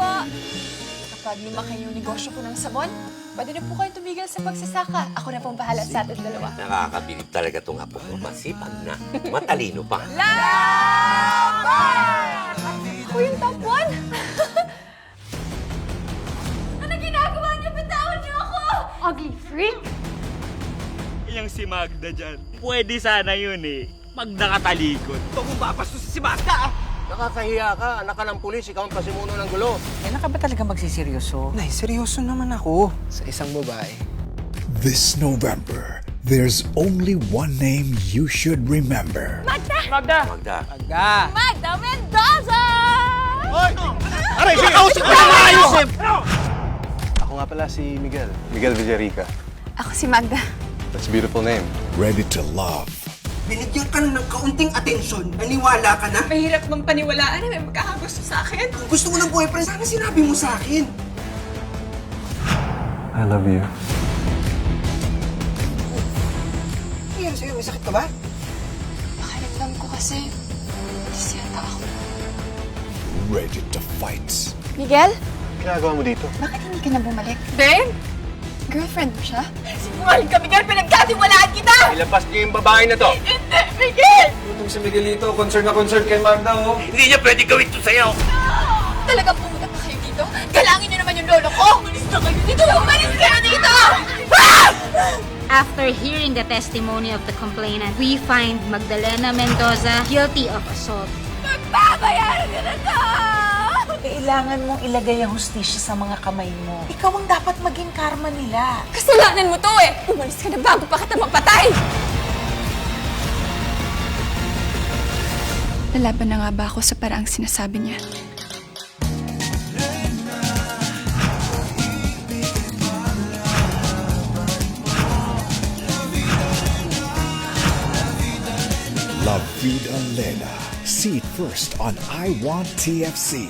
po. Kapag lumaki yung negosyo ko ng sabon, pwede na po kayo tumigil sa pagsasaka. Ako na pong bahala sa atin dalawa. Nakakabilib talaga itong apo ko. Masipag na. Matalino pa. Laban! Ako yung top 1? Ano ginagawa niyo? Bitawan niyo ako! Ugly freak! Yung si Magda dyan. Pwede sana yun eh. Pag nakatalikod. Ito kung papastos si Magda ah! Nakakahiya ka. Anak ka ng pulis. Ikaw ang pasimuno ng gulo. Kailan ka ba talaga magsiseryoso? Nay, seryoso naman ako sa isang babae. This November, there's only one name you should remember. Magda! Magda. Aga! Magda Mendoza! Aray, kausap ko na ayos eh! Ako nga pala si Miguel. Miguel Villarica. Ako si Magda. That's a beautiful name. Ready to love. Binigyan ka ng kaunting atensyon, naniwala ka na? Mahirap mang paniwalaan na may magkakagusto sa akin. Kung gusto mo ng boyfriend, sana sinabi mo sa akin. I love you. Nangyari sa'yo, may sakit ka ba? Pakiramdam ko kasi, disiyata ako. Ready to fight. Miguel, Ginagawa mo dito? bakit hindi ka na bumalik? Ben? Girlfriend mo siya? Sinungaling ka, Miguel! Pinagkatiwalaan kita! Ilabas niyo yung babae na to. Hindi, Miguel! Itong si Miguelito, concern na concern kay Magda, oh. Hindi niya pwede gawin to sa'yo. Talagang pumunta pa kayo dito? Galangin niyo naman yung lolo ko! Umalis na kayo dito! Umalis kayo dito! After hearing the testimony of the complainant, we find Magdalena Mendoza guilty of assault. Magbabayaran ka na to! Kailangan mong ilagay ang hustisya sa mga kamay mo. Ikaw ang dapat maging karma nila. Kasalanan mo to eh! Umalis ka na bago pa kita mapatay! Lalaban na nga ba ako sa paraang sinasabi niya? La Vida Lela. See it first on I Want TFC.